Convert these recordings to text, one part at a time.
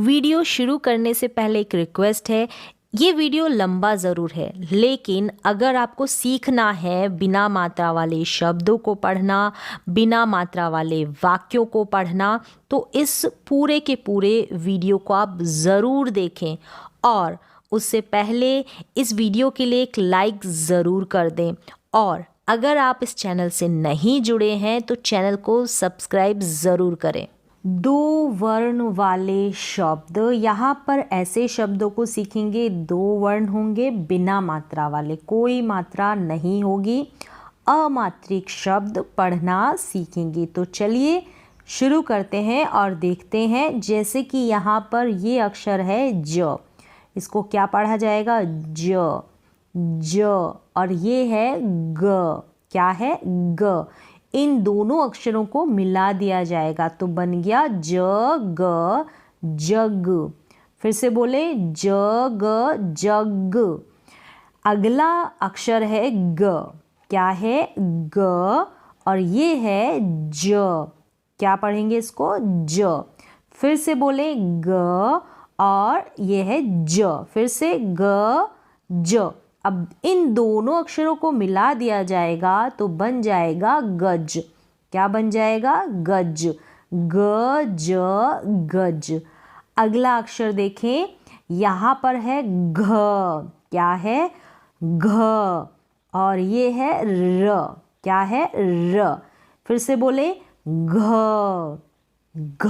Video शुरू करने से पहले एक रिक्वेस्ट है, ये वीडियो लंबा ज़रूर है, लेकिन अगर आपको सीखना है बिना मात्रा वाले शब्दों को पढ़ना, बिना मात्रा वाले वाक्यों को पढ़ना, तो इस पूरे के पूरे वीडियो को आप ज़रूर देखें और उससे पहले इस वीडियो के लिए एक लाइक ज़रूर कर दें। और अगर आप इस चैनल से नहीं जुड़े हैं तो चैनल को सब्सक्राइब ज़रूर करें। दो वर्ण वाले शब्द, यहाँ पर ऐसे शब्दों को सीखेंगे, दो वर्ण होंगे बिना मात्रा वाले, कोई मात्रा नहीं होगी, अमात्रिक शब्द पढ़ना सीखेंगे। तो चलिए शुरू करते हैं और देखते हैं। जैसे कि यहाँ पर ये अक्षर है ज, इसको क्या पढ़ा जाएगा? ज ज। और ये है ग, क्या है? ग। इन दोनों अक्षरों को मिला दिया जाएगा तो बन गया ज ग जग। फिर से बोले ज ग जग। अगला अक्षर है ग, क्या है? ग। और ये है ज, क्या पढ़ेंगे इसको? ज। फिर से बोले ग और ये है ज, फिर से ग ज। अब इन दोनों अक्षरों को मिला दिया जाएगा तो बन जाएगा गज। क्या बन जाएगा? गज। ग ज गज। अगला अक्षर देखें, यहाँ पर है घ, क्या है? घ। और ये है र, क्या है? र। फिर से बोले घ घ।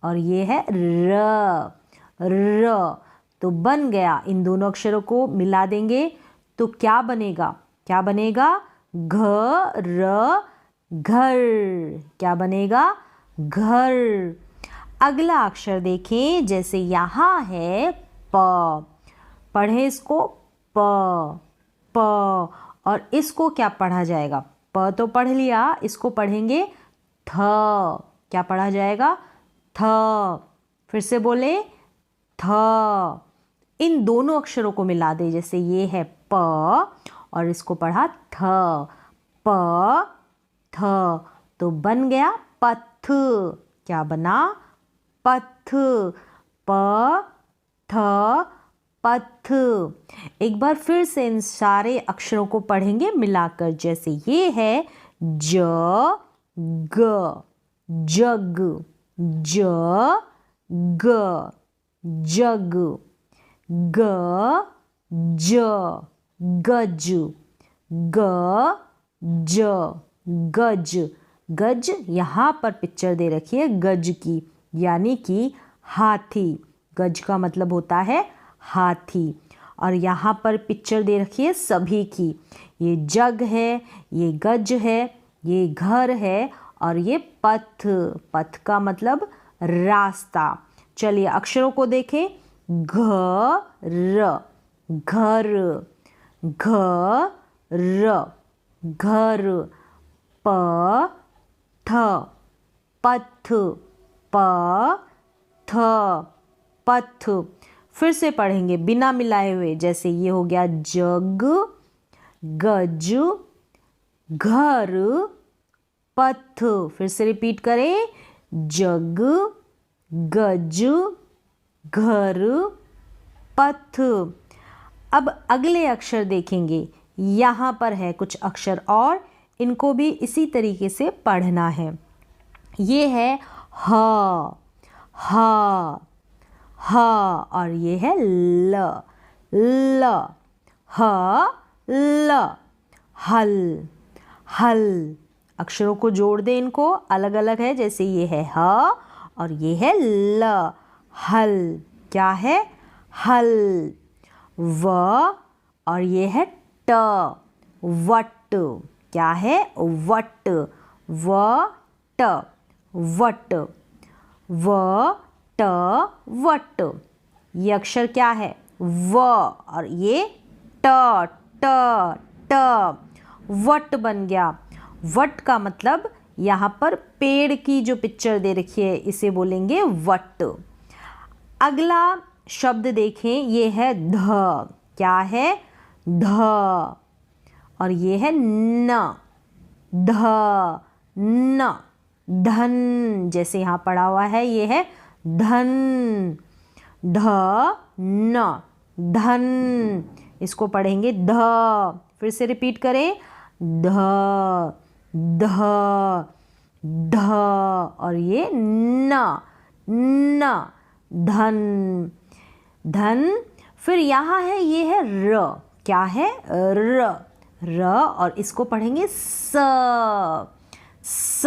और ये है र र। तो बन गया। इन दोनों अक्षरों को मिला देंगे तो क्या बनेगा? क्या बनेगा? घ र घर। क्या बनेगा? घर। अगला अक्षर देखें, जैसे यहाँ है प, पढ़े इसको प प। और इसको क्या पढ़ा जाएगा? प तो पढ़ लिया, इसको पढ़ेंगे थ। क्या पढ़ा जाएगा? थ। फिर से बोले थ। इन दोनों अक्षरों को मिला दे, जैसे ये है प और इसको पढ़ा थ, प थ, तो बन गया पथ। क्या बना? पथ। प थ पथ। एक बार फिर से इन सारे अक्षरों को पढ़ेंगे मिलाकर, जैसे ये है ज ग जग, ज ग जग, ग ज गज, ग ज गज। गज, यहाँ पर पिक्चर दे रखी है गज की, यानी कि हाथी। गज का मतलब होता है हाथी। और यहाँ पर पिक्चर दे रखी है सभी की। ये जग है, ये गज है, ये घर है और ये पथ। पथ का मतलब रास्ता। चलिए अक्षरों को देखें। घ र घर, घ र घर। प थ पथ, प थ पथ। फिर से पढ़ेंगे बिना मिलाए हुए, जैसे ये हो गया जग, गज, घर, पथ। फिर से रिपीट करें, जग, गज, घर, पथ। अब अगले अक्षर देखेंगे। यहाँ पर है कुछ अक्षर और इनको भी इसी तरीके से पढ़ना है। ये है ह, ह, ह। और ये है ल, ल, ह, ल, हल, हल। अक्षरों को जोड़ दें, इनको अलग अलग है, जैसे ये है ह और ये है ल, हल। क्या है? हल। व और ये है ट, वट। क्या है? वट, व ट, वट, व ट वट। ये अक्षर क्या है? व और ये ट, ट, ट, वट बन गया। वट का मतलब यहाँ पर पेड़ की जो पिक्चर दे रखी है इसे बोलेंगे वट। अगला शब्द देखें, ये है ध। क्या है? ध। और ये है न, ध न, धन। जैसे यहाँ पढ़ा हुआ है, ये है धन, ध न, धन। इसको पढ़ेंगे ध, फिर से रिपीट करें, ध ध ध, और ये न, न, धन, धन। फिर यहाँ है, ये है र, क्या है, र, र, और इसको पढ़ेंगे स, स,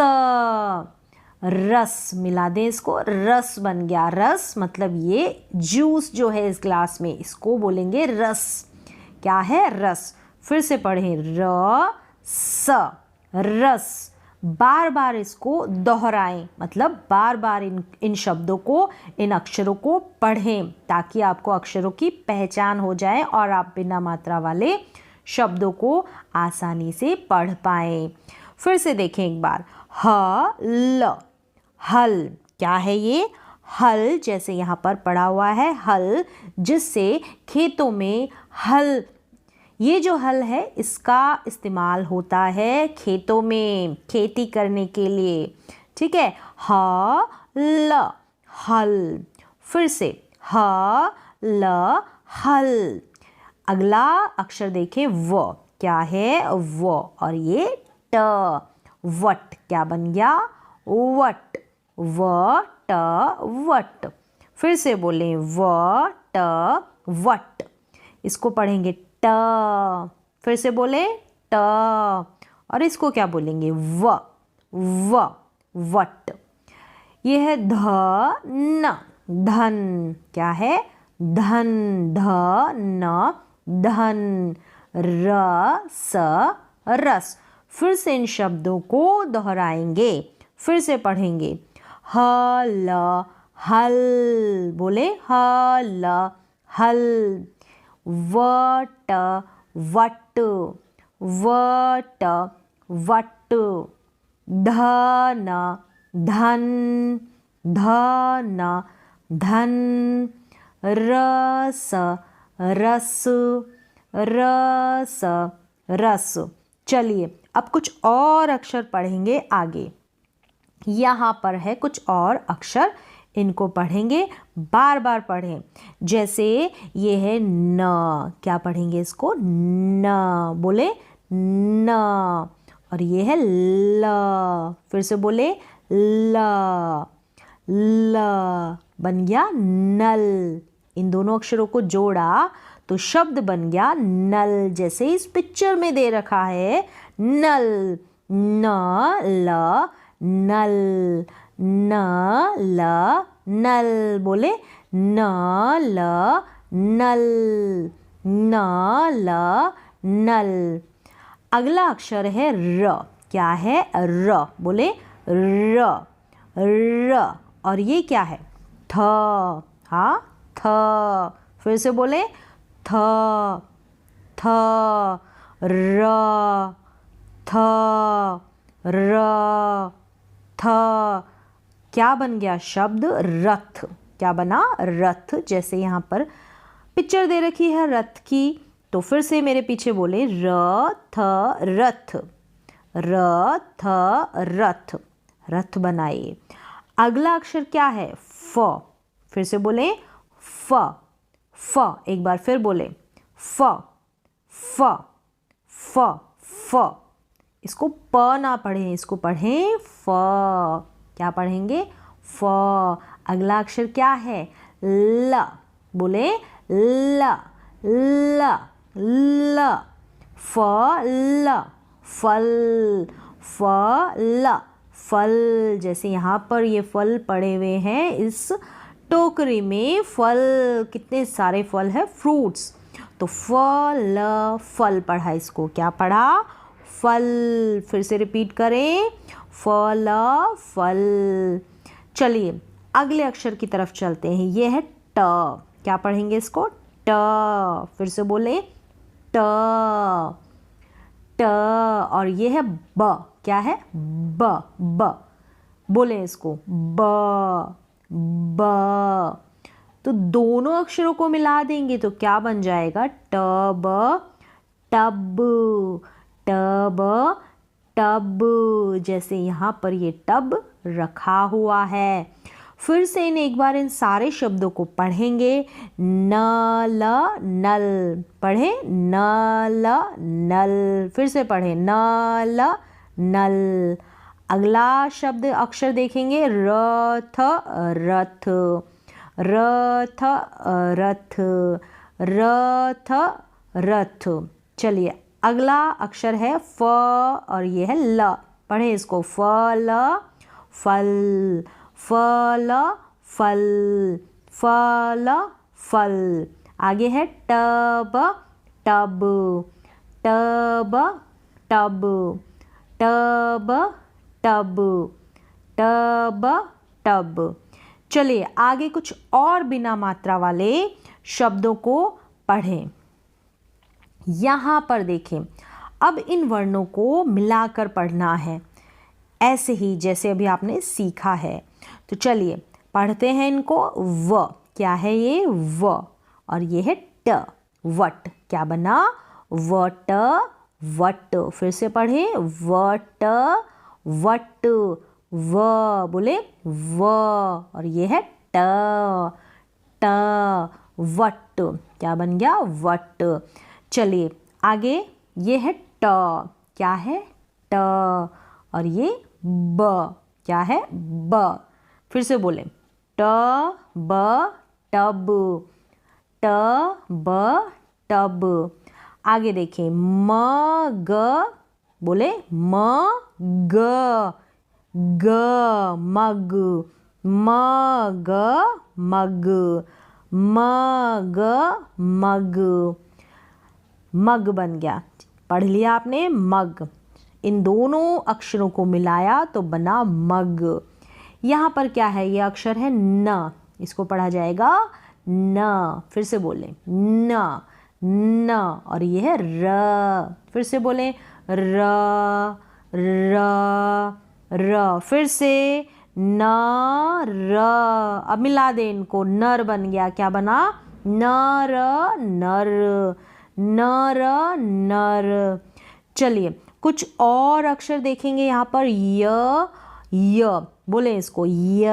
रस। मिला दें इसको, रस बन गया। रस मतलब ये जूस जो है इस ग्लास में, इसको बोलेंगे रस। क्या है, रस। फिर से पढ़ें, र स, रस। बार बार इसको दोहराएं, मतलब बार बार इन शब्दों को, इन अक्षरों को पढ़ें, ताकि आपको अक्षरों की पहचान हो जाए और आप बिना मात्रा वाले शब्दों को आसानी से पढ़ पाएं। फिर से देखें एक बार, ह ल, हल। क्या है ये, हल। जैसे यहाँ पर पढ़ा हुआ है हल, जिससे खेतों में हल, ये जो हल है इसका इस्तेमाल होता है खेतों में खेती करने के लिए। ठीक है, ह ल, हल। फिर से ह ल, हल। अगला अक्षर देखें, व। क्या है, व, और ये ट, वट। क्या बन गया, वट, व ट वट। फिर से बोलें, व ट वट। इसको पढ़ेंगे ट, फिर से बोले ट, और इसको क्या बोलेंगे, व, व, वट। ये है ध न, धन। क्या है, धन, ध न, धन। र स, रस। फिर से इन शब्दों को दोहराएंगे, फिर से पढ़ेंगे, ह ल, हल। बोले, ह ल, हल। What, what, what, what. धन, धन, धन, धन। रस, रस, रस, रस। चलिए अब कुछ और अक्षर पढ़ेंगे आगे। यहाँ पर है कुछ और अक्षर, इनको पढ़ेंगे, बार बार पढ़ें। जैसे ये है न, क्या पढ़ेंगे इसको, न। बोले न। और ये है ल, फिर से बोले ल, ल। बन गया नल। इन दोनों अक्षरों को जोड़ा तो शब्द बन गया नल, जैसे इस पिक्चर में दे रखा है नल। न ल, नल, न ल, नल। बोले न ल, नल, न ल, नल। अगला अक्षर है र। क्या है, र। बोले र, र। और ये क्या है, थ। हाँ, थ। फिर से बोले थ, थ, र, थ, र, थ। क्या बन गया शब्द, रथ। क्या बना, रथ। जैसे यहाँ पर पिक्चर दे रखी है रथ की, तो फिर से मेरे पीछे बोले र थ रथ, र थ रथ, रथ बनाइए। अगला अक्षर क्या है, फ। फिर से बोले फ, फ। एक बार फिर बोले फ, फ, फ, फ। इसको प ना पढ़ें, इसको पढ़ें फ। क्या पढ़ेंगे, फ। अगला अक्षर क्या है, ल। बोले ल, ल, ल। फ ल, फल, फ ल, फल। जैसे यहाँ पर ये फल पड़े हुए हैं इस टोकरी में, फल, कितने सारे फल है, फ्रूट्स। तो फल, फल पढ़ा, इसको क्या पढ़ा, फल। फिर से रिपीट करें, फल, फल। चलिए अगले अक्षर की तरफ चलते हैं। ये है ट। क्या पढ़ेंगे इसको, ट। फिर से बोले ट, ट। और ये है ब। क्या है, ब, ब। बोले इसको ब, ब। तो दोनों अक्षरों को मिला देंगे तो क्या बन जाएगा, टब, टब, टब, टब। जैसे यहाँ पर ये टब रखा हुआ है। फिर से एक बार इन सारे शब्दों को पढ़ेंगे। नल नल, पढ़े नल नल, फिर से पढ़े नल नल। अगला शब्द अक्षर देखेंगे रथ रथ, रथ रथ, रथ रथ। चलिए अगला अक्षर है फ और ये है ल, पढ़े इसको फल फल, फल फल, फल फल। आगे है tub tub, tub tub, tub tub, tub tub. चलिए आगे कुछ और बिना मात्रा वाले शब्दों को पढ़ें। यहाँ पर देखें, अब इन वर्णों को मिलाकर पढ़ना है, ऐसे ही जैसे अभी आपने सीखा है। तो चलिए पढ़ते हैं इनको। व, क्या है ये? व। और ये है ट, वट। क्या बना? What what. फिर से पढ़े वट वट, व, बोले व। और ये है ट, ट, वट। क्या बन गया? वट। चलिए आगे ये है ट, क्या है? ट। और ये ब, क्या है? ब। फिर से बोले ट ब टब, ट ब टब। आगे देखें म ग, बोले म ग, ग मग, म ग मग, म ग मग, मग बन गया। पढ़ लिया आपने मग। इन दोनों अक्षरों को मिलाया तो बना मग। यहाँ पर क्या है? ये अक्षर है न, इसको पढ़ा जाएगा न। फिर से बोलें न, न। और ये है र, फिर से बोलें र, र, र। फिर से न र। अब मिला दे इनको, नर बन गया। क्या बना? नर नर, नर नर। चलिए कुछ और अक्षर देखेंगे यहाँ पर। य, बोले इसको य,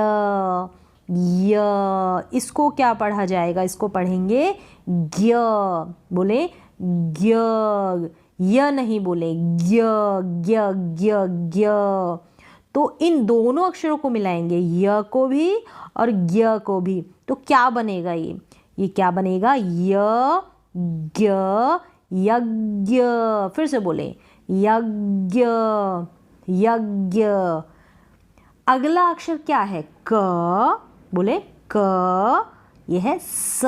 य। इसको क्या पढ़ा जाएगा? इसको पढ़ेंगे ज्ञ, बोले ज्ञ, य नहीं बोले ज्ञ, ज्ञ ज्ञ ज्ञ। तो इन दोनों अक्षरों को मिलाएंगे, य को भी और ज्ञ को भी, तो क्या बनेगा? ये क्या बनेगा? य ज्ञ यज्ञ। फिर से बोले यज्ञ, यज्ञ। अगला अक्षर क्या है? क, बोले क। यह है स,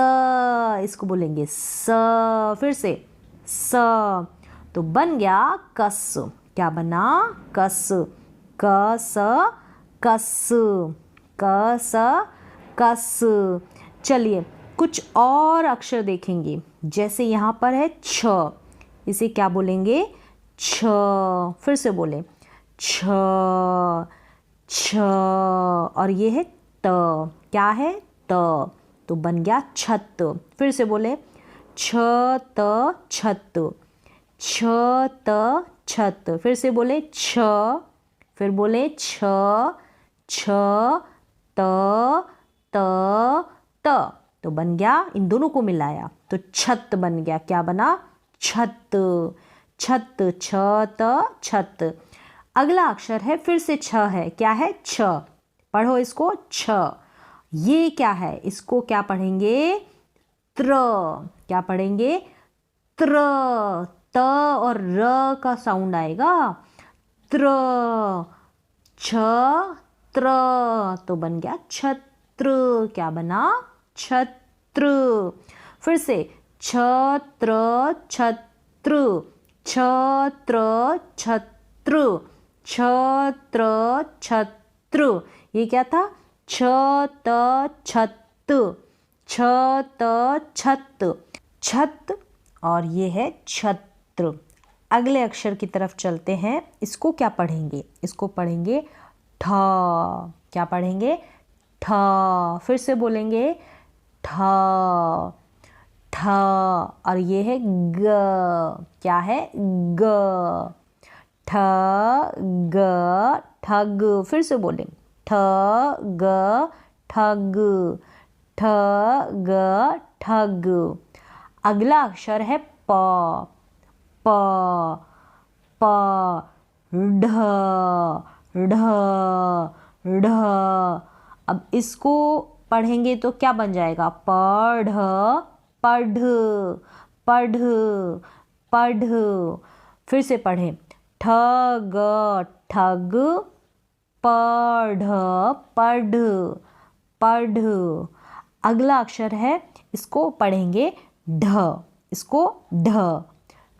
इसको बोलेंगे स। फिर से स। तो बन गया कस। क्या बना? कस, कस, कस, कस, कस। चलिए कुछ और अक्षर देखेंगे। जैसे यहाँ पर है छ, इसे क्या बोलेंगे? छ। फिर से बोले छ, छ। और ये है त, क्या है? त। तो बन गया छत। फिर से बोले छ त छत, छ त छत। फिर से बोले छ, फिर बोले छ, छ त त त। तो बन गया, इन दोनों को मिलाया तो छत बन गया। क्या बना? छत, छत, छ त छत। अगला अक्षर है, फिर से छ है। क्या है? छ। पढ़ो इसको छ। ये क्या है? इसको क्या पढ़ेंगे? त्र। क्या पढ़ेंगे? त्र। त और र का साउंड आएगा। त्र, छ त्र। तो बन गया छत्र। क्या बना? छत्र। फिर से छत्र छत्र, छत्र छत्र, छत्र छत्र। ये क्या था? छत छत, छत छत, छत। और ये है छत्र। अगले अक्षर की तरफ चलते हैं। इसको क्या पढ़ेंगे? इसको पढ़ेंगे ठ। क्या पढ़ेंगे? ठ। फिर से बोलेंगे ठ, ठ। और ये है ग। क्या है? ग, ठ ग ठग। फिर से बोलें ठ ग ठग, ठग, ठग। अगला अक्षर है प, प, प, ढ, ढ, ढ। अब इसको पढ़ेंगे तो क्या बन जाएगा? पढ़, पढ़, पढ़, पढ़। फिर से पढ़ें, ठग, ठग, पढ़, पढ़, पढ़। अगला अक्षर है, इसको पढ़ेंगे ढ, इसको ढ,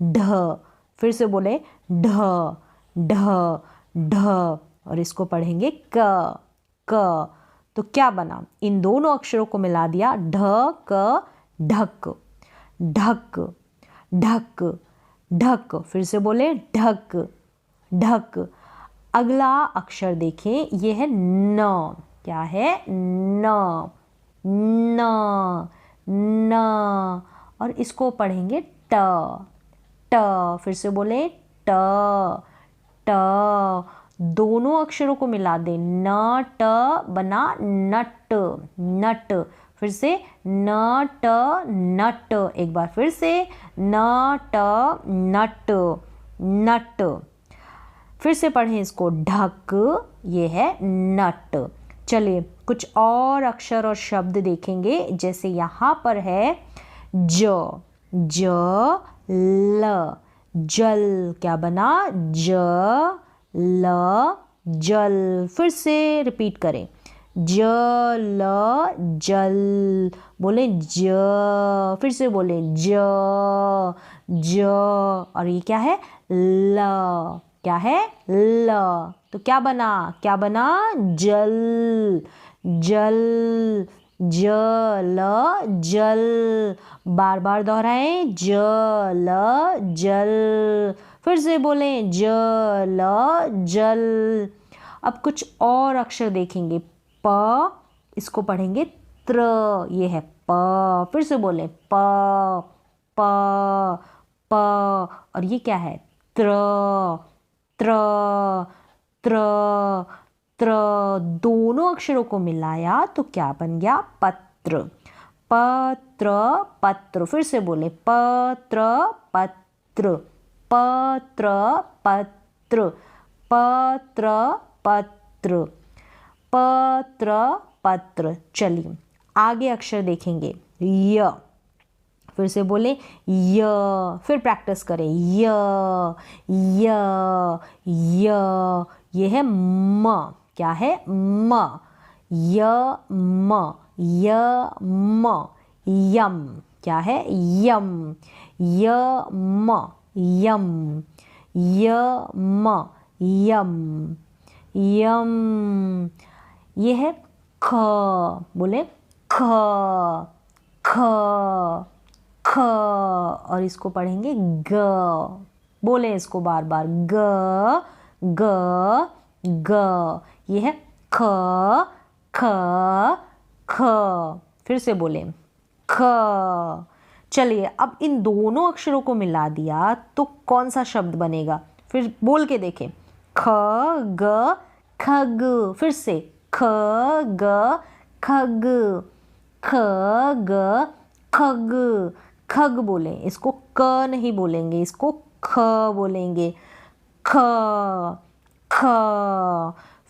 ढ। फिर से बोले ढ, ढ, ढ। और इसको पढ़ेंगे क, क। तो क्या बना? इन दोनों अक्षरों को मिला दिया, ढ, क, ढक, ढक, ढक, ढक। फिर से बोले ढक, ढक। अगला अक्षर देखें, ये है न। क्या है? न, न, न। और इसको पढ़ेंगे ट, ट। फिर से बोले ट, ट। दोनों अक्षरों को मिला दे, न ट बना नट, नट। फिर से न ट नट। एक बार फिर से न ट नट, नट। फिर से पढ़ें इसको, ढक, ये है नट। चलिए कुछ और अक्षर और शब्द देखेंगे। जैसे यहाँ पर है ज, ज, ल, जल। क्या बना? ज, ल, जल। फिर से रिपीट करें, ज, ल, जल। बोले ज। फिर से बोले ज, ज। और ये क्या है? ल। क्या है? ल। तो क्या बना? क्या बना? जल, जल, जल, जल। बार बार दोहराएं, जल, जल। फिर से बोलें, जल, जल। अब कुछ और अक्षर देखेंगे, प, इसको पढ़ेंगे त्र, ये है प। फिर से बोलें प, प, प। और ये क्या है? त्र, त्र, त्र, त्र। दोनों अक्षरों को मिलाया तो क्या बन गया? पत्र, पत्र, पत्र। फिर से बोले पत्र, पत्र, पत्र, पत्र, पत्र, पत्र, पत्र, पत्र। चलिए आगे अक्षर देखेंगे, य। फिर से बोले य। फिर प्रैक्टिस करें, य, य, य। ये है म। क्या है? म, य, म, य, म, यम। क्या है? यम, य, म, यम, य, म, यम, यम। ये है ख। बोले ख, ख, ख। और इसको पढ़ेंगे ग। बोले इसको बार बार, ग, ग, ग। ये है ख, ख, ख। फिर से बोले ख। चलिए अब इन दोनों अक्षरों को मिला दिया तो कौन सा शब्द बनेगा? फिर बोल के देखें, ख, ग, खग। फिर से ख, ग, खग, ख, ग, खग, खग। बोले इसको क नहीं बोलेंगे, इसको ख बोलेंगे, ख, ख।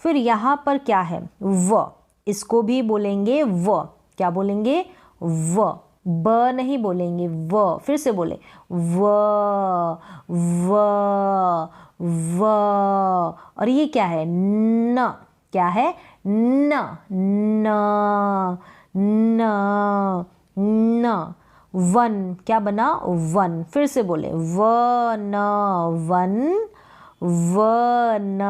फिर यहाँ पर क्या है? व। इसको भी बोलेंगे व। क्या बोलेंगे? व। ब नहीं बोलेंगे, व। फिर से बोले व, व, व। और ये क्या है? न। क्या है? न, न, न, न। वन। क्या बना? वन। फिर से बोले व, न, वन, व, न,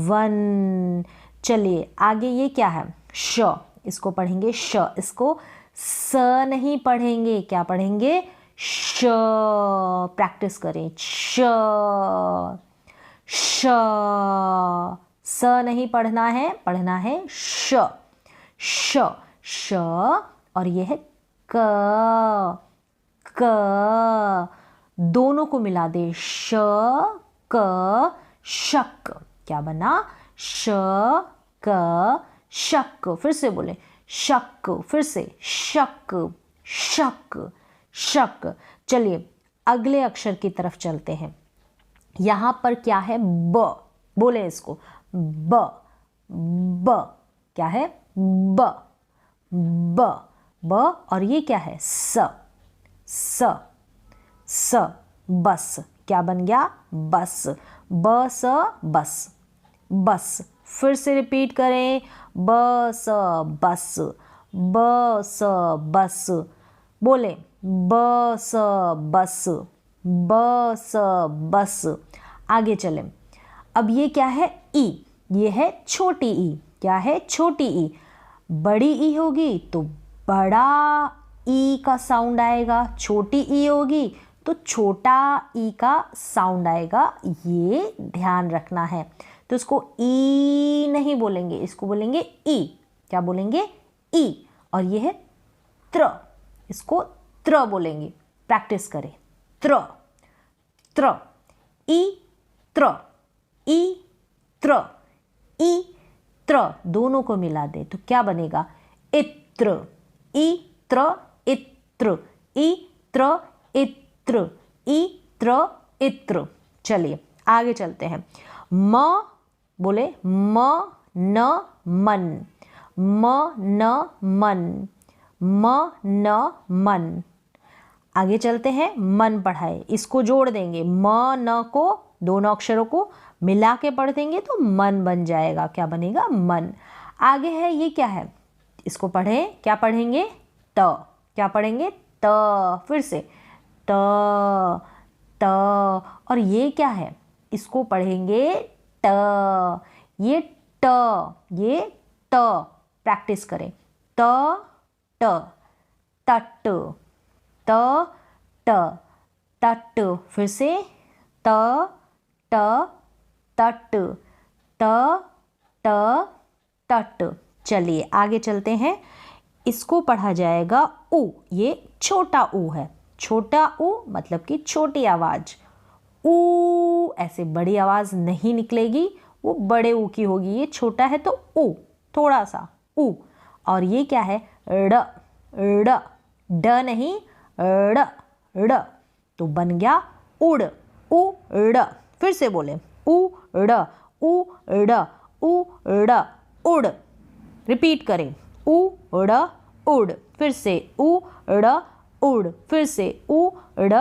वन। चलिए आगे ये क्या है? श। इसको पढ़ेंगे श। इसको स नहीं पढ़ेंगे, क्या पढ़ेंगे? श। प्रैक्टिस करें, श, श। स नहीं पढ़ना है, पढ़ना है श, श, श। और ये है क, क। दोनों को मिला दे, श, क, शक। क्या बना? श, क, शक। फिर से बोले शक, फिर से शक, शक, शक। चलिए अगले अक्षर की तरफ चलते हैं। यहां पर क्या है? ब, बोले इसको ब, ब, क्या है? ब, ब, ब, और ये क्या है? स, स, स, बस। क्या बन गया? बस, ब स बस, बस। फिर से रिपीट करें, ब स बस, ब स बस, बोले ब स बस, ब स बस। आगे चलें। अब ये क्या है? ई, ये है छोटी ई। क्या है? छोटी ई। बड़ी ई होगी तो बड़ा ई का साउंड आएगा, छोटी ई होगी तो छोटा ई का साउंड आएगा, ये ध्यान रखना है। तो इसको ई नहीं बोलेंगे, इसको बोलेंगे ई। क्या बोलेंगे? ई। और ये है त्र, इसको त्र बोलेंगे। प्रैक्टिस करें। त्र, त्र, ई त्र, ई त्र, ई त्र, दोनों को मिला दे तो क्या बनेगा? इत्र, इत्र, इत्र, इत्र, इत्र, इत्र, इत्र। चलिए आगे चलते हैं। म, बोले म न मन, म न मन, म न मन। आगे चलते हैं। मन पढ़ाए, इसको जोड़ देंगे, म न को, दोनों अक्षरों को मिला के पढ़ देंगे तो मन बन जाएगा। क्या बनेगा? मन। आगे है ये क्या है? इसको पढ़ें। क्या पढ़ेंगे? त। क्या पढ़ेंगे? त। फिर से त, त। और ये क्या है? इसको पढ़ेंगे ट। ये ट, ये त। प्रैक्टिस करें। त, ट, तट, त, ट, तट। फिर से त, ट, तट, त, ट, तट। चलिए आगे चलते हैं। इसको पढ़ा जाएगा उ। ये छोटा उ है। छोटा उ मतलब कि छोटी आवाज। ऊ, ऐसे बड़ी आवाज नहीं निकलेगी, वो बड़े ऊ की होगी। ये छोटा है तो उ, थोड़ा सा उ। और ये क्या है? ड़, ड़, ड नहीं, ड़, ड़। तो बन गया उड़, उड़। फिर से बोले उड़, उड़, उड़, उड़। रिपीट करें। उड़, उड़। फिर से उड़, उड़। फिर से उड़,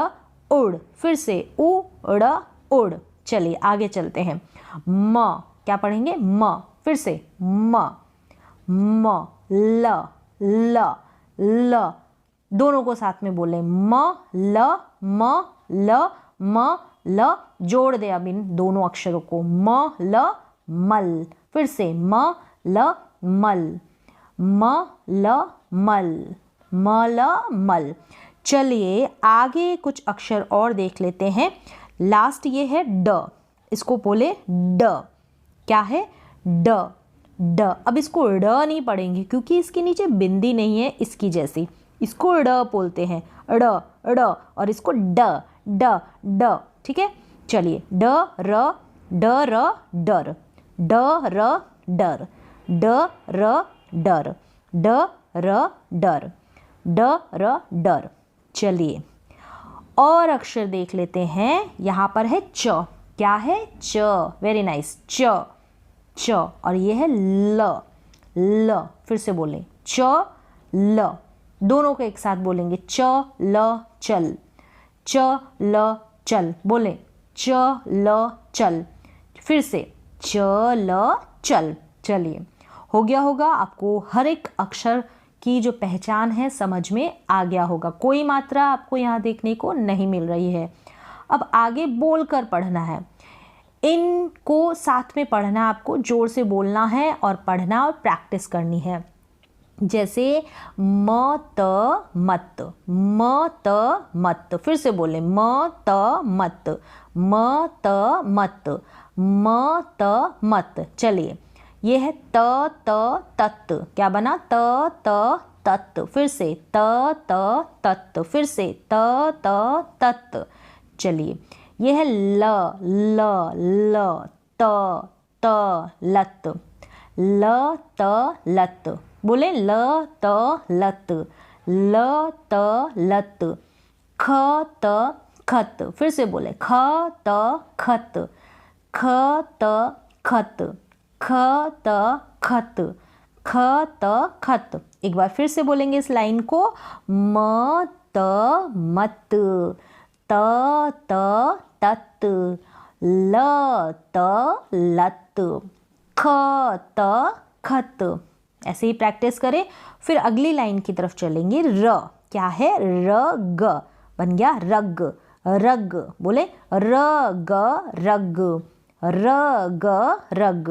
उड़। फिर से उड़, उड़। चलिए आगे चलते हैं। म, क्या पढ़ेंगे? म। फिर से म, म, ल, ल, ल। दोनों को साथ में बोले म, ल, म, ल, म, ल। जोड़ दे अब इन दोनों अक्षरों को, म, ल, मल। फिर से म, ल, मल, म, ल, मल, म, ल, मल। चलिए आगे कुछ अक्षर और देख लेते हैं। लास्ट ये है ड, इसको बोले ड। क्या है? ड, ड। अब इसको ड नहीं पढ़ेंगे क्योंकि इसके नीचे बिंदी नहीं है इसकी जैसी, इसको ड बोलते हैं, ड, ड। और इसको ड, ड, ड। ठीक है। चलिए ड, र, ड, र, डर, ड, र, डर, ड, र, डर, ड, र, डर, ड, र, डर। चलिए और अक्षर देख लेते हैं। यहाँ पर है च। क्या है? च। वेरी नाइस, च, च। और ये है ल, ल। फिर से बोलें च, ल। दोनों को एक साथ बोलेंगे, च, ल, चल, च, ल, चल। बोले च, ल, चल। फिर से च, ल, चल। चलिए हो गया होगा आपको हर एक अक्षर की जो पहचान है समझ में आ गया होगा। कोई मात्रा आपको यहाँ देखने को नहीं मिल रही है। अब आगे बोलकर पढ़ना है। इनको साथ में पढ़ना, आपको जोर से बोलना है और पढ़ना और प्रैक्टिस करनी है। जैसे म, त, मत, म, त, मत। फिर से बोले म, त, मत, म, त, मत, म, त, मत। चलिए ये है त, त, तत। क्या बना? त, त, तत। फिर से त, त, तत। फिर से त, त, तत। चलिए ये है ल, ल, ल, त, त, लत, ल, त, लत। बोले ल त लत, ल त लत। ख त खत, फिर से बोले ख त खत, ख त खत, ख त खत, ख त खत। एक बार फिर से बोलेंगे इस लाइन को, म त मत, त तत, ल त लत, ख त खत। ऐसे ही प्रैक्टिस करें। फिर अगली लाइन की तरफ चलेंगे। र क्या है, र ग बन गया रग, रग। बोले र ग रग, र ग रग।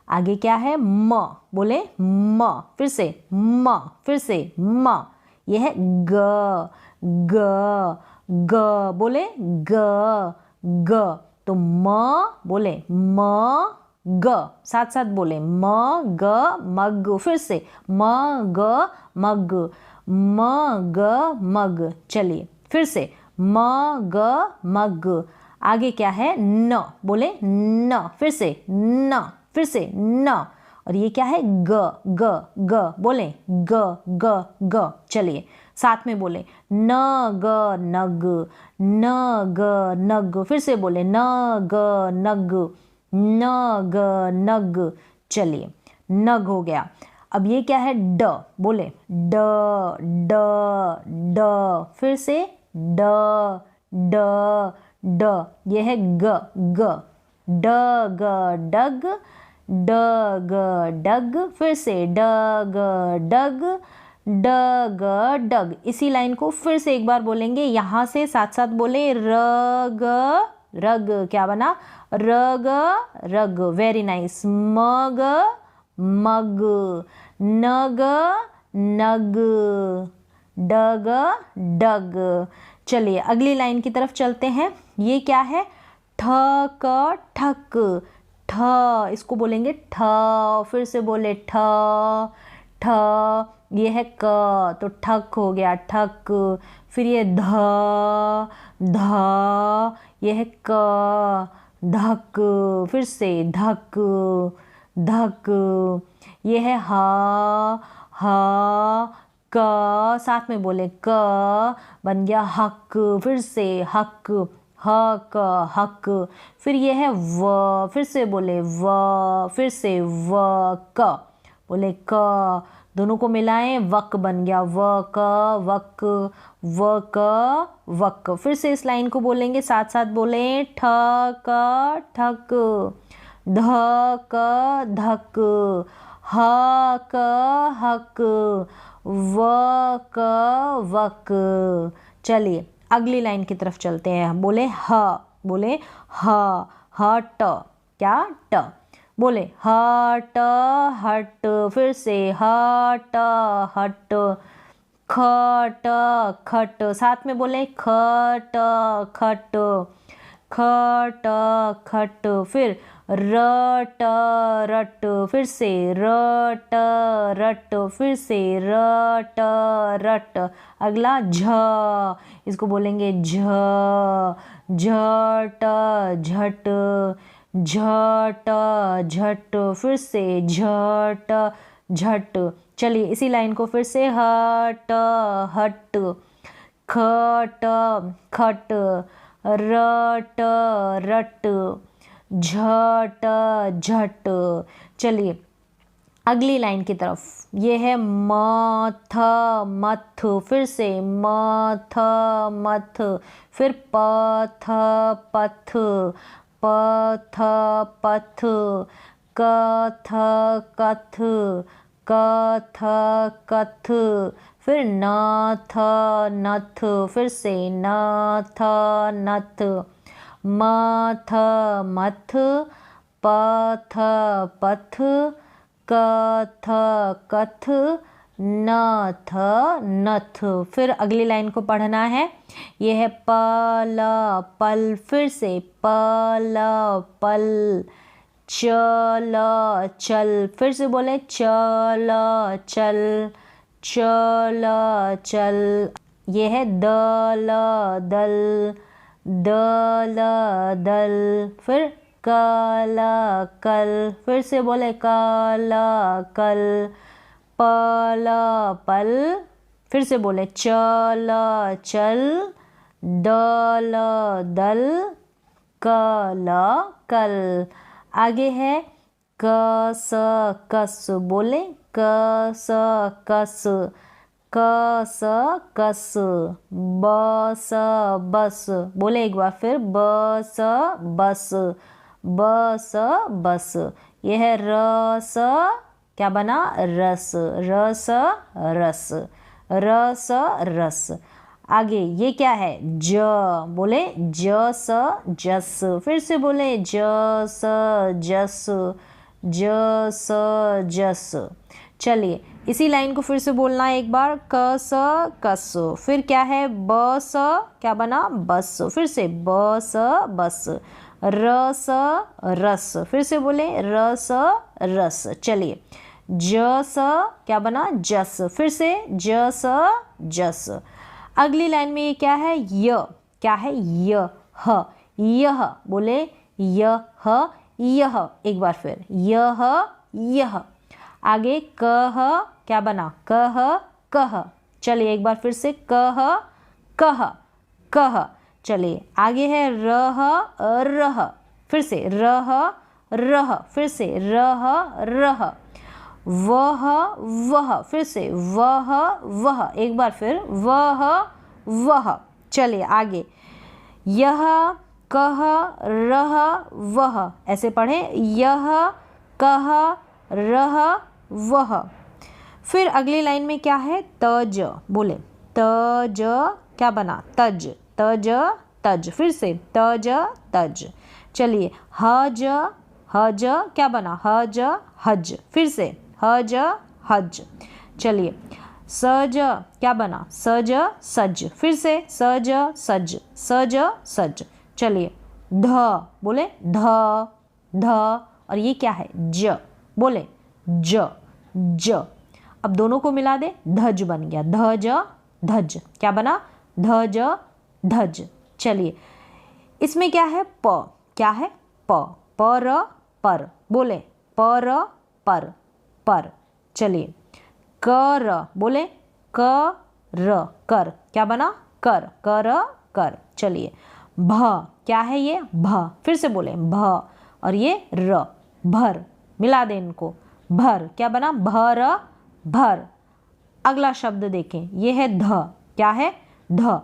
आगे क्या है, म, बोले म, फिर से म, फिर से म। यह है ग, ग, ग, बोले ग, ग। तो म, बोले म ग, साथ साथ बोले म ग मग, फिर से म ग मग, म ग मग। चलिए फिर से म ग मग। आगे क्या है, न, बोले न, फिर से न, फिर से न। और ये क्या है, ग, ग, ग, बोले ग, ग, ग। चलिए साथ में बोले न ग नग, न ग नग, फिर से बोले न ग नग, न ग नग। चलिए नग हो गया। अब ये क्या है, ड, बोले ड, ड, ड, फिर से ड, ड, ड। ये है ग, ग, ड ग डग, ड ग डग, फिर से ड ग डग, ड ग डग। इसी लाइन को फिर से एक बार बोलेंगे, यहां से साथ साथ बोले र ग रग। क्या बना, र ग रग, वेरी नाइस। म ग मग, न ग नग, ड ग डग। चलिए अगली लाइन की तरफ चलते हैं। ये क्या है, ठ क ठक, ठ, इसको बोलेंगे ठ, फिर से बोले ठ, ठ। ये है क, तो ठक हो गया ठक। फिर ये ध, ध, ये है क, धक, फिर से धक, धक। ये है हा, हा, क, साथ में बोले क, बन गया हक, फिर से हक, हक, हक। फिर ये है व, फिर से बोले व, फिर से व, क, बोले क, दोनों को मिलाएं वक बन गया, व क वक, व क वक। फिर से इस लाइन को बोलेंगे, साथ साथ बोले ठ क ठक, ध क धक, ह क हक, व क वक। चलिए अगली लाइन की तरफ चलते हैं। बोले ह, बोले ह, ह ट, क्या ट, बोले ह ट हट, फिर से ह ट हट, ख ट खट, साथ में बोले ख ट खट, ख ट खट। फिर र ट रट, फिर से र ट रट, फिर से र ट रट। अगला झ, इसको बोलेंगे झ, झ ट झट, झ ट झट, फिर से झ ट झट। चलिए इसी लाइन को फिर से ह ट हट, ख ट खट, र ट रट, झ ट झट। चलिए अगली लाइन की तरफ। ये है म थ मथ, फिर से म थ मथ, फिर प थ पथ, प थ पथ, क थ कथ, क थ कथ, फिर न थ नथ, फिर से न थ नथ, म थ मथ, प थ पथ, क थ कथ, न थ नथ। फिर अगली लाइन को पढ़ना है। यह है प ल पल, फिर से प ल पल, च ल चल, फिर से बोले च ल चल, च ल चल। यह है द ल दल, द ल दल, फिर क ल कल, फिर से बोले क ल कल, प पल पल, फिर से बोले चल चल, दल दल, कल कल। आगे है कस कस, बोले कस कस, कस कस, बस बस, बोले एक बार फिर बस बस, बस बस। यह है रस, क्या बना, रस, रस रस, रस रस। आगे ये क्या है, ज, बोले जस जस, फिर से बोले जस जस, जस जस। चलिए इसी लाइन को फिर से बोलना है एक बार, कस कस, फिर क्या है, बस, क्या बना, बस, फिर से बस बस, रस रस, फिर से बोले रस रस। चलिए जस, क्या बना, जस, फिर से जस जस। अगली लाइन में ये क्या है, य, क्या है, यह, यह, बोले यह यह, एक बार फिर यह यह। आगे कह, क्या बना, कह कह, चलिए एक बार फिर से कह कह कह। चलिए आगे है रह रह, फिर से रह रह, फिर से रह रह, वह वह, फिर से वह वह, एक बार फिर वह वह। चलिए आगे यह कह रह वह, ऐसे पढ़ें, यह कह रह वह। फिर अगली लाइन में क्या है, तज, बोले तज, क्या बना, तज तज तज, फिर से तज तज। चलिए हज हज, क्या बना, हज हज, फिर से हज हज। चलिए सज, क्या बना, सज सज, फिर से सज सज, सज सज। चलिए ध, बोले ध ध, और ये क्या है, ज, बोले ज ज। अब दोनों को मिला दे, धज बन गया, धज धज, क्या बना, धज धज। चलिए इसमें क्या है, प, क्या है, प, पर, बोले पर पर। चलिए कर, बोले कर, क्या बना, कर कर। चलिए भ, क्या है ये, भ, फिर से बोले भ, और ये र, भर, मिला दे इनको, भर, क्या बना, भर भर। अगला शब्द देखें, ये है ध, क्या है, ध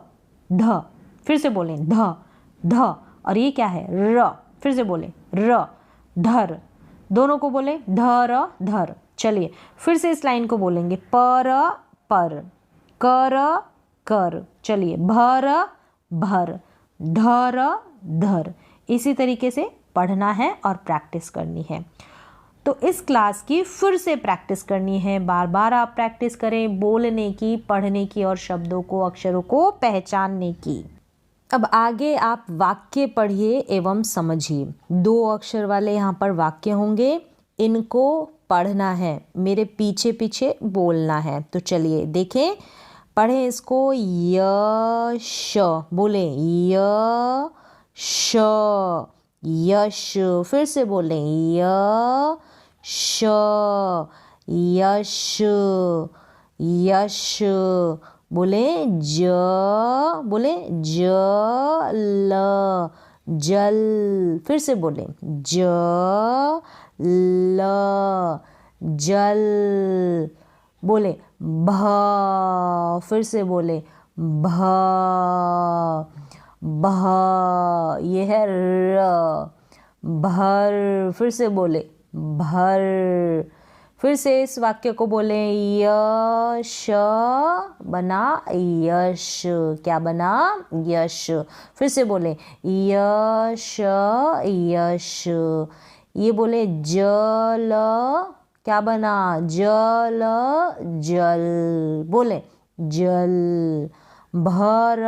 ध, फिर से बोलें ध ध, और ये क्या है, र, फिर से बोले र, धर, दोनों को बोले धर धर। चलिए फिर से इस लाइन को बोलेंगे, पर कर कर। चलिए भर भर, धर धर। इसी तरीके से पढ़ना है और प्रैक्टिस करनी है। तो इस क्लास की फिर से प्रैक्टिस करनी है, बार बार आप प्रैक्टिस करें बोलने की, पढ़ने की और शब्दों को, अक्षरों को पहचानने की। अब आगे आप वाक्य पढ़िए एवं समझिए। 2 अक्षर वाले यहाँ पर वाक्य होंगे, इनको पढ़ना है, मेरे पीछे पीछे बोलना है। तो चलिए देखें, पढ़ें इसको, यश, बोले यश यश, फिर से बोलें यश यश यश, बोले ज, बोले जल जल, फिर से बोले जल जल, बोले भ, फिर से बोले भ भ, ये है र, भर, फिर से बोले भर। फिर से इस वाक्य को बोले, यश, बना यश, क्या बना, यश। फिर से बोले यश यश, ये बोले जल, क्या बना, जल जल, बोले जल। भर,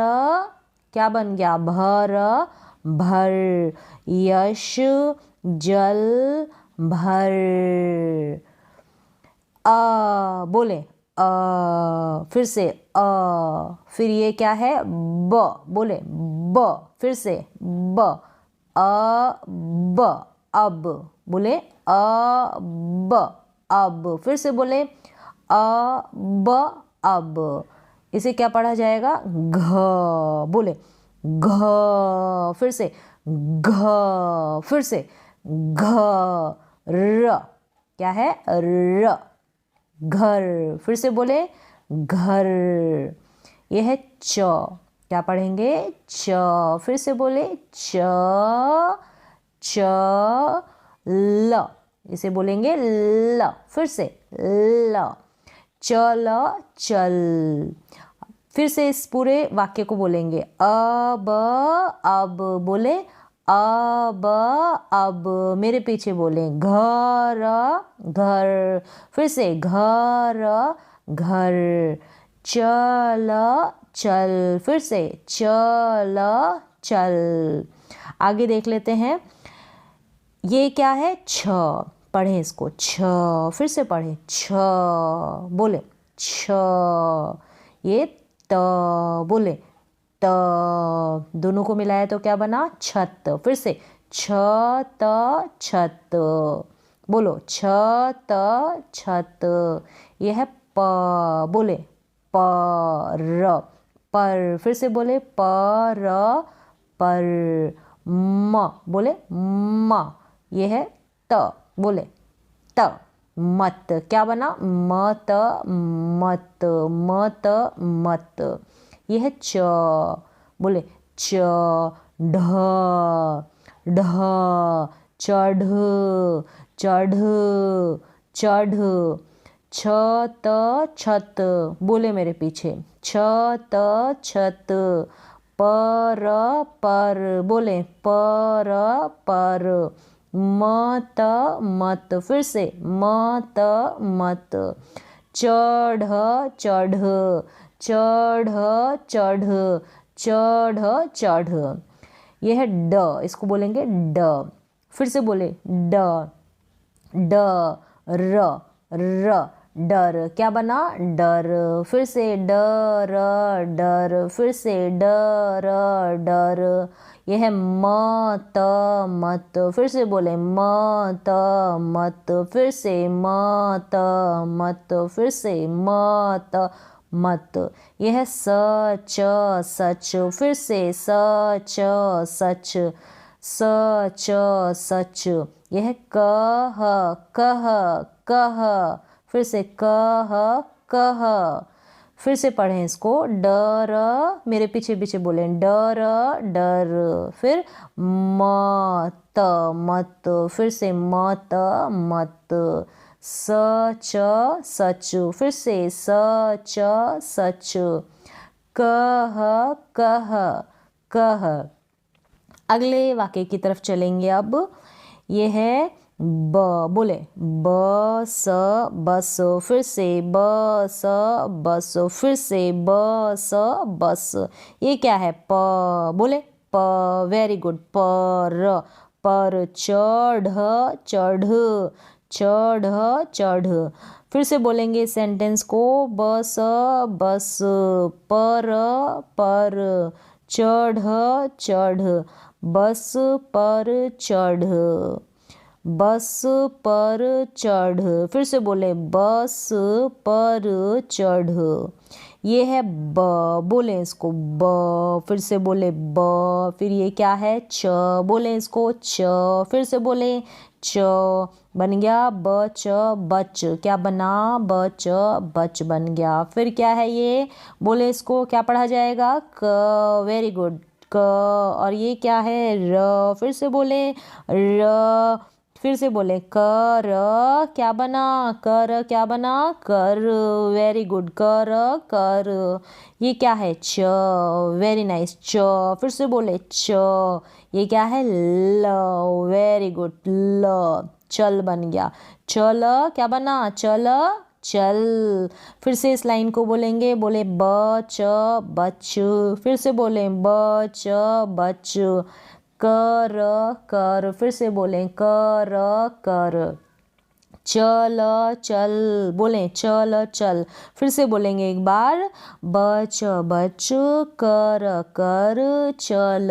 क्या बन गया, भर भर, यश जल भर। बोले फिर से फिर ये क्या है, ब, बोले ब, फिर से ब, अब, बोले अब, फिर से बोले अब, अब। इसे क्या पढ़ा जाएगा? घ। बोले घ। फिर से घ। फिर से घ। र। क्या है? र। घर। फिर से बोले घर। यह है च। क्या पढ़ेंगे? च। फिर से बोले च। च। ल। इसे बोलेंगे ल। फिर से ल। चल, चल। फिर से इस पूरे वाक्य को बोलेंगे अब, अब। बोले अब, अब। मेरे पीछे बोले घर, घर। फिर से घर, घर। चल, चल। फिर से चल, चल। आगे देख लेते हैं। ये क्या है? छ। पढ़े इसको छ। फिर से पढ़े छ। बोले छ। ये त। बोले त। दोनों को मिलाया तो क्या बना? छत। फिर से छत, छत। बोलो छत, छत। यह है प। बोले पर, पर। फिर से बोले पर, पर। म। बोले म। यह है त। बोले त। मत। क्या बना? मत, मत, मत, मत। यह है च। बोले च। ढ, ढ। चढ़, चढ़, चढ़। छत, छत। बोले मेरे पीछे छत, छत। पर, पर। बोले पर, पर। मत, मत। फिर से मत, मत। चढ़, चढ़, चढ़, चढ़, चढ़, चढ़। यह है ड। इसको बोलेंगे ड। फिर से बोले ड, ड। र, र। डर। क्या बना? डर। फिर से डर, डर। फिर से डर, डर। यह है मत, मत। फिर से बोले मत, मत। फिर से मत, मत। फिर से मत, मत। यह है सच, सच। फिर से सच, सच। सच, सच। यह है कह, कह, कह। फिर से कह, कह। फिर से पढ़ें इसको डर। मेरे पीछे पीछे बोले डर, डर। फिर मत, मत। फिर से मत, मत। सच, सच। फिर से सच, सच। कह, कह, कह। अगले वाक्य की तरफ चलेंगे अब। ये है ब। बोले बस, बस। फिर से बस, बस। फिर से बस, बस। ये क्या है? प। बोले प। Very good. पर, पर। चढ़, चढ़, चढ़, चढ़। फिर से बोलेंगे सेंटेंस को बस, बस। पर, पर। चढ़, चढ़। बस पर चढ़, बस पर चढ़। फिर से बोले बस पर चढ़। ये है ब। बोले इसको ब। फिर से बोले ब। फिर ये क्या है? च। बोले इसको च। फिर से बोले च। बन गया ब च बच। क्या बना? ब च बच बन गया। फिर क्या है ये? बोले इसको क्या पढ़ा जाएगा? क। Very good. क। और ये क्या है? र। फिर से बोले र। फिर से बोले कर। क्या बना? कर। क्या बना? कर। Very good. कर, कर। ये क्या है? च। Very nice. च। फिर से बोले च। ये क्या है? ल। Very good. ल। चल बन गया। चल। क्या बना? चल, चल। फिर से इस लाइन को बोलेंगे। बोले ब च बच। फिर से बोले ब च बच। कर, कर। फिर से बोले कर, कर। चल, चल। बोले चल, चल। फिर से बोलेंगे एक बार बच, बच। कर, कर। चल,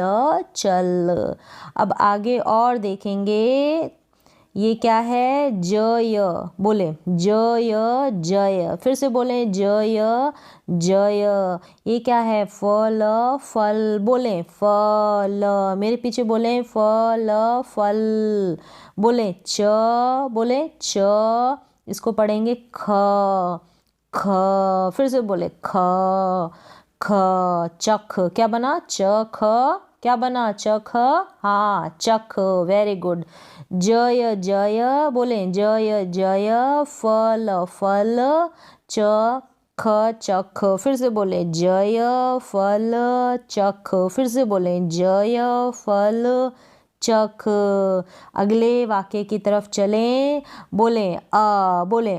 चल। अब आगे और देखेंगे। ये क्या है? जय, बोले जय जय। फिर से बोले जय जय। ये क्या है? फल फल, बोले फल। मेरे पीछे बोले फल फल। बोले च, बोले च, इसको पढ़ेंगे ख ख। फिर से बोले ख ख। चख, क्या बना? चख, क्या बना? चख, हाँ चख, वेरी गुड। जय जय, बोले जय जय। फल फल, च ख चख। फिर से बोले जय फल चख। फिर से बोले जय फल चख। अगले वाक्य की तरफ चलें। बोले बोले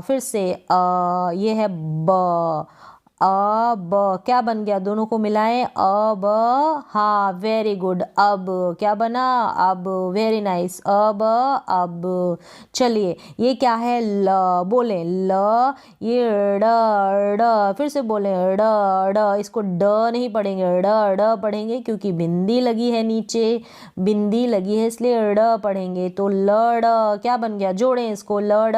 फिर से ये है ब। अब क्या बन गया? दोनों को मिलाएं, अब, हाँ वेरी गुड। अब क्या बना? अब, वेरी नाइस। अब चलिए, ये क्या है? ल, बोले ल। ये ड ड, फिर से बोले ड ड। इसको ड नहीं पढ़ेंगे, ड ड पढ़ेंगे, क्योंकि बिंदी लगी है नीचे, बिंदी लगी है इसलिए ड पढ़ेंगे। तो लड़, क्या बन गया? जोड़ें इसको, लड़,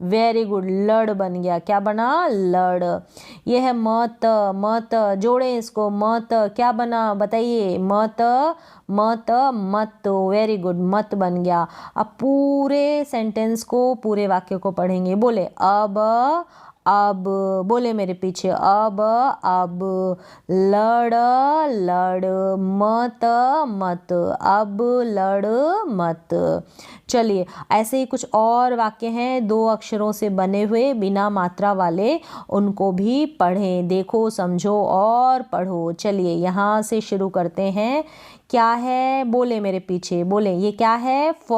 वेरी गुड, लड़ बन गया। क्या बना? लड़। ये है मत, मत, जोड़ें इसको, मत, क्या बना? बताइए, मत, मत, मत, वेरी गुड, मत बन गया। अब पूरे सेंटेंस को, पूरे वाक्य को पढ़ेंगे। बोले अब, बोले मेरे पीछे, अब लड़ लड़, मत मत, अब लड़ मत। चलिए, ऐसे ही कुछ और वाक्य हैं 2 अक्षरों से बने हुए, बिना मात्रा वाले, उनको भी पढ़ें। देखो, समझो और पढ़ो। चलिए, यहाँ से शुरू करते हैं। क्या है? बोले मेरे पीछे, बोले ये क्या है? फ,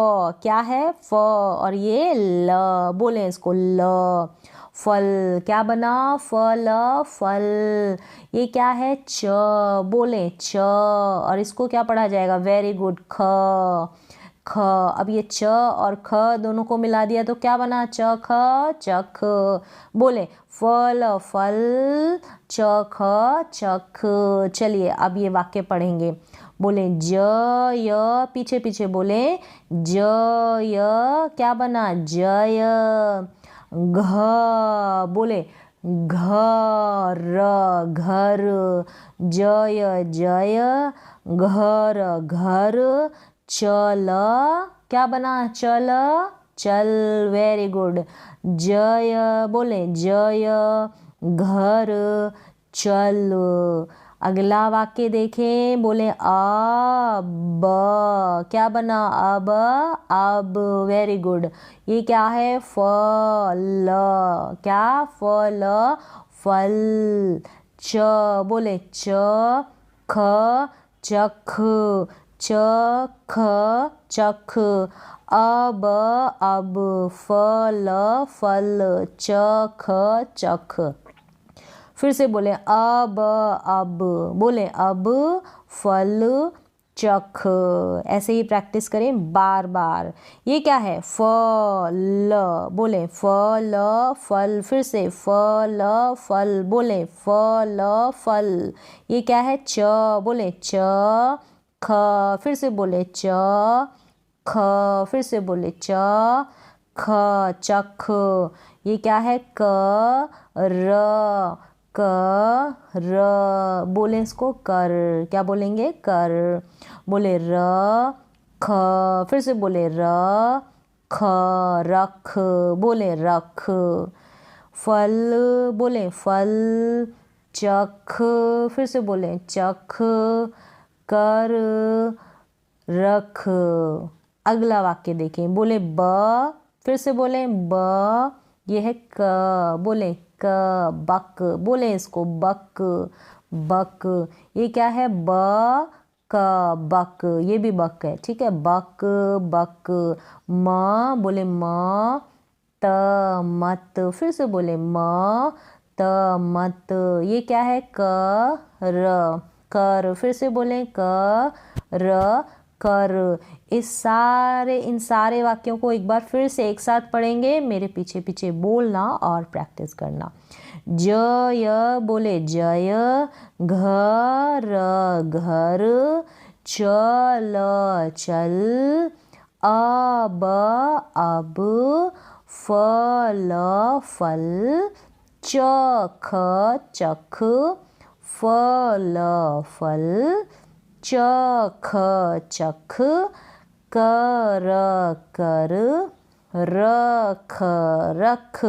क्या है? फ। और ये ल, बोले इसको ल। फल, क्या बना? फल फल। ये क्या है? च, बोले च। और इसको क्या पढ़ा जाएगा? वेरी गुड, ख ख। अब ये च और ख दोनों को मिला दिया तो क्या बना? च ख चख। बोले फल फल चख चख। चलिए, अब ये वाक्य पढ़ेंगे। बोले ज य, पीछे पीछे बोले ज य, क्या बना? जय। घ, बोले घर, घर। जय जय, घर घर। चल, क्या बना? चल चल, वेरी गुड। जय, बोले जय घर चल। अगला वाक्य देखें। बोले अब, क्या बना? अब, वेरी गुड। ये क्या है? फल, क्या? फल फल। च, बोले च ख चख, च ख चख। अब फल फल, च ख चख। फिर से बोले अब, बोले अब फल चख। ऐसे ही प्रैक्टिस करें बार बार। ये क्या है? फल, बोले फल फल। फिर से फल फल, बोले फल फल। ये क्या है? च, बोले च ख। फिर से बोले च ख। फिर से बोले च ख चख। ये क्या है? क र, क र, बोले इसको कर, क्या बोलेंगे? कर। बोले र ख। फिर से बोले र ख, रख, बोले रख। फल, बोले फल चख। फिर से बोले चख, कर, रख। अगला वाक्य देखें। बोले ब, फिर से बोले ब। ये है क, बोले क, बक, बोले इसको बक, बक। ये क्या है? ब क, बक, ये भी बक है, ठीक है। बक बक। म, बोले म, त मत। फिर से बोले म, त मत। ये क्या है? क र, कर। फिर से बोले क र, कर। इन सारे वाक्यों को एक बार फिर से एक साथ पढ़ेंगे। मेरे पीछे पीछे बोलना और प्रैक्टिस करना। जय, बोले जय, घर घर। चल चल, अब अब, फल फल, चख चख, फल फल, चख चख, कर कर, रख रख,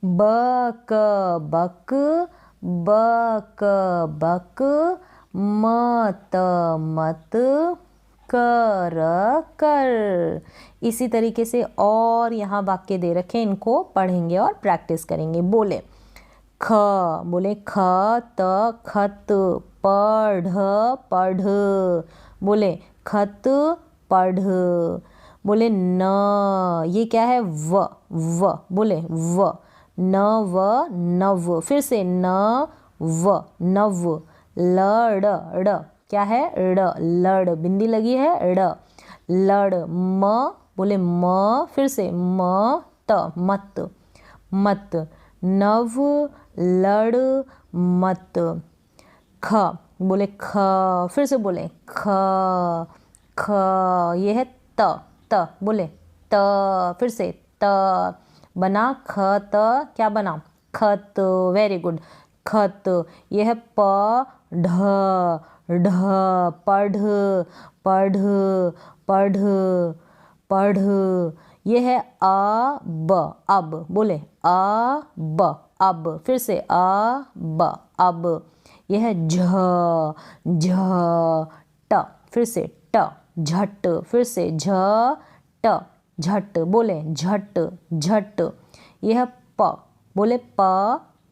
बक बक, बक बक, मत मत, कर कर। इसी तरीके से और यहाँ वाक्य दे रखे, इनको पढ़ेंगे और प्रैक्टिस करेंगे। बोले ख, बोले ख त खत, पढ़ पढ़, बोले खत पढ़। बोले न, ये क्या है, व, बोले व, न व नव, फिर से न व नव, लड़ ड़, क्या है, ड़, लड़, बिंदी लगी है, ड़, लड़, म, बोले म, फिर से म त, मत मत, नव लड़ मत, ख, बोले ख, फिर से बोले ख ख, ये है त, बोले त, फिर से त, बना ख त, क्या बना, खत, वेरी गुड, खत। यह है प ढ ढ, पढ़ पढ़ पढ़ पढ़। यह है अब, बोले अब, फिर से अब, यह है झ झ ट, फिर से ट, झट, फिर से झ ट, झट, बोले झट झट। यह है प, बोले प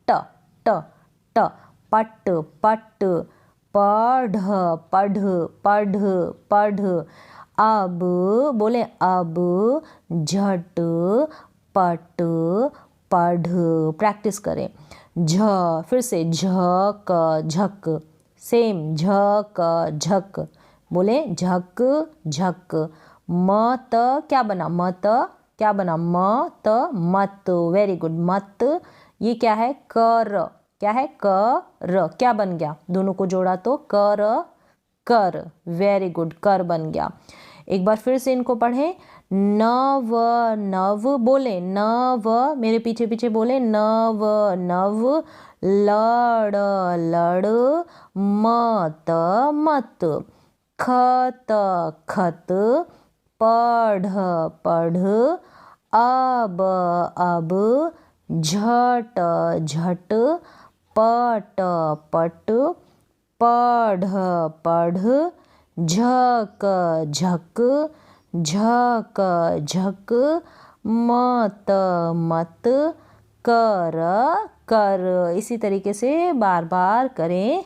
ट ट ट, पट पट, पढ़ पढ़ पढ़ पढ़। अब, बोले अब, झट पट पढ़। प्रैक्टिस करें। झ, फिर से झ क झक, सेम झ क झक, बोले झक झक। म त, क्या बना, म त, क्या बना, म त मत, वेरी गुड, मत। ये क्या है, कर, क्या है, कर, क्या बन गया, दोनों को जोड़ा तो कर कर, वेरी गुड, कर बन गया। एक बार फिर से इनको पढ़ें। नव नव, बोले नव, मेरे पीछे पीछे बोले नव नव, लड़ लड़, मत मत, खत खत, पढ़ पढ़, अब अब, झट झट, पट पट, पढ़ पढ़, झक झक, झक झक, मत मत, कर कर। इसी तरीके से बार बार करें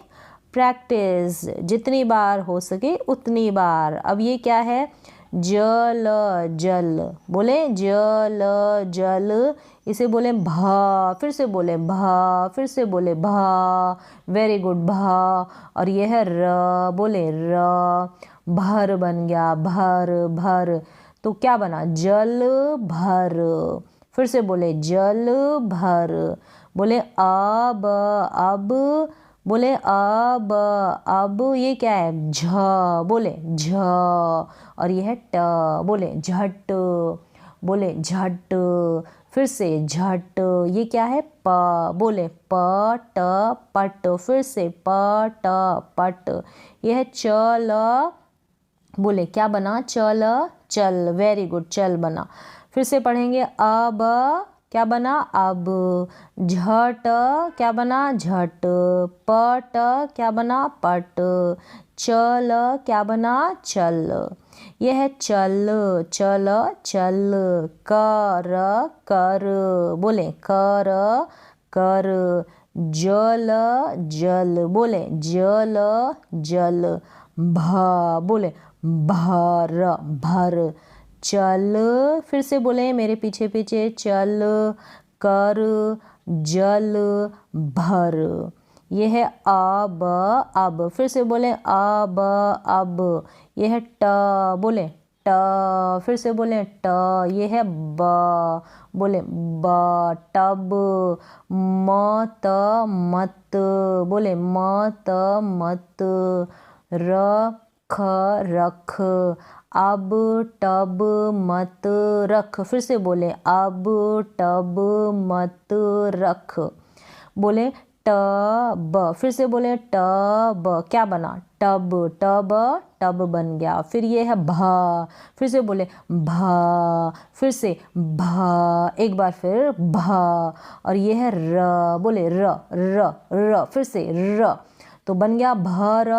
प्रैक्टिस, जितनी बार हो सके उतनी बार। अब ये क्या है, जल जल, बोले जल जल, इसे बोले भा, फिर से बोले भा, फिर से बोले भा, वेरी गुड, भा। और यह है र, बोले र, भर बन गया, भर भर। तो क्या बना, जल भर, फिर से बोले जल भर। बोले अब अब, बोले अब, ये क्या है, झ, बोले झ। और ये है ट, बोले झट, बोले झट, फिर से झट। ये क्या है, प, बोले प ट पट, फिर से प ट पट। यह है चल, बोले क्या बना, चल चल, वेरी गुड, चल बना। फिर से पढ़ेंगे। अब, क्या बना, अब। झट, क्या बना, झट। पट, क्या बना, पट। चल, क्या बना, चल। यह है चल चल चल। कर कर, बोले कर कर। जल जल, बोले जल जल। भा, बोले भर भर। चल, फिर से बोले मेरे पीछे पीछे, चल कर जल भर। यह है अब, फिर से बोले अब अब। यह है ट, बोले ट, फिर से बोले ट। यह है ब, बोले ब, टब। मत मत, बोले मत मत। र ख रख, अब टब मत रख। फिर से बोले अब टब मत रख। बोले टब, फिर से बोले टब, क्या बना टब, टब टब बन गया। फिर ये है भा, फिर से बोले भा, फिर से भा, एक बार फिर भा। और ये है र, बोले र र र, फिर से र, तो बन गया भर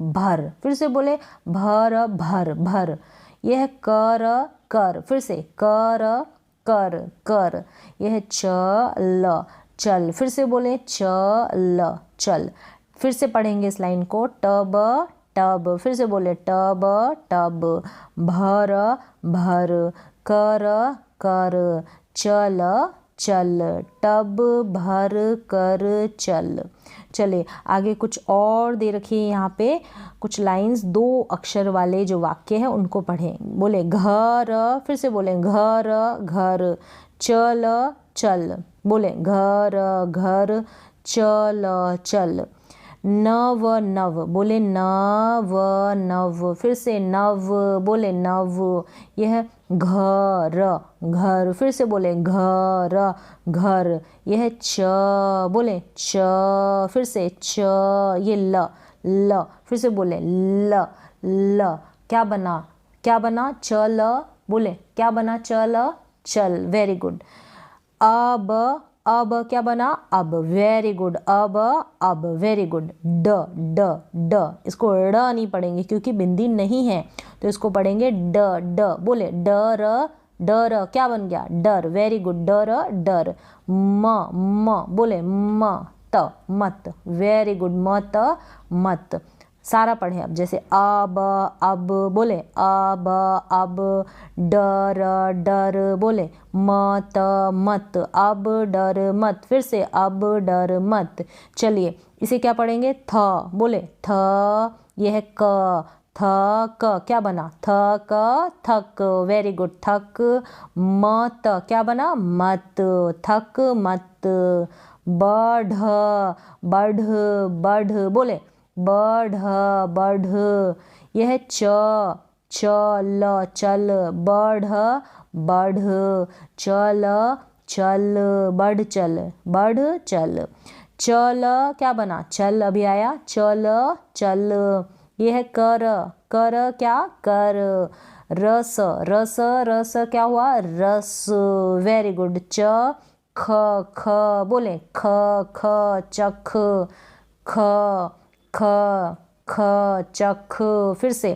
भर। फिर से बोले भर भर भर। यह है कर कर, फिर से कर कर कर। यह है चल चल, फिर से बोले चल चल। फिर से पढ़ेंगे इस लाइन को, टब टब, फिर से बोले टब टब, भर भर, कर कर, चल चल, टब भर कर चल। चले आगे कुछ और दे रखिए यहाँ पे कुछ लाइंस, 2 अक्षर वाले जो वाक्य हैं उनको पढ़ें। बोले घर, फिर से बोले घर घर, चल चल, बोले घर घर, चल चल। नव नव, बोले नव नव, फिर से नव, बोले नव। यह है घर घर, फिर से बोले घर घर। यह है च, बोले च, फिर से च। ये ल ल, फिर से बोले ल ल, क्या बना चल, बोले क्या बना चल चल, वेरी गुड। अब क्या बना अब, वेरी गुड, अब वेरी गुड। ड ड ड, इसको ड नहीं पढ़ेंगे क्योंकि बिंदी नहीं है, तो इसको पढ़ेंगे ड ड, बोले डर डर, क्या बन गया डर, वेरी गुड, डर डर। म, बोले म त मत, वेरी गुड, मत मत। सारा पढ़े अब, जैसे अब, बोले अब, डर डर, बोले मत मत, अब डर मत, फिर से अब डर मत। चलिए इसे क्या पढ़ेंगे, थ, बोले थ। यह है क, थ क, क्या बना थक थक, वेरी गुड, थक। मत, क्या बना मत, थक मत। बढ़ बढ़ बढ़, बोले बढ़ बढ़। यह है चल चल, बढ़ बढ़, चल चल, बढ़ चल बढ़ चल। चल, क्या बना चल, अभी आया चल चल। यह है कर क्या कर। रस रस, क्या हुआ रस, वेरी गुड। ख ख, बोले ख चख, ख ख ख चख। फिर से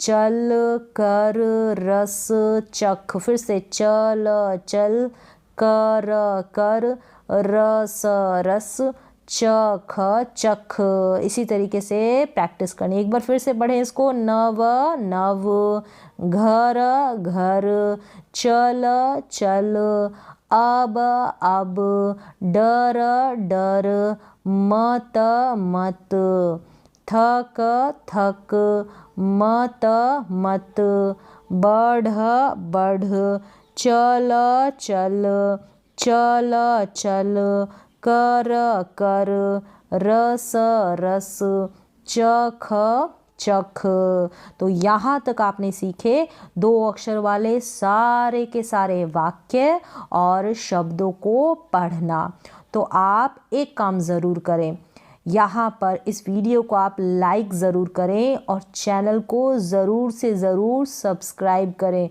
चल कर रस चख, फिर से चल चल, कर रस रस, चख चख। इसी तरीके से प्रैक्टिस करनी। एक बार फिर से पढ़ें इसको, नव नव, घर घर, चल चल, अब डर डर, मत मत, थक थक, मत मत, बढ़ बढ़, चल चल चल, कर रस रस, चख चख। तो यहाँ तक आपने सीखे 2 अक्षर वाले सारे के सारे वाक्य और शब्दों को पढ़ना। तो आप एक काम ज़रूर करें, यहाँ पर इस वीडियो को आप लाइक ज़रूर करें और चैनल को ज़रूर से ज़रूर सब्सक्राइब करें।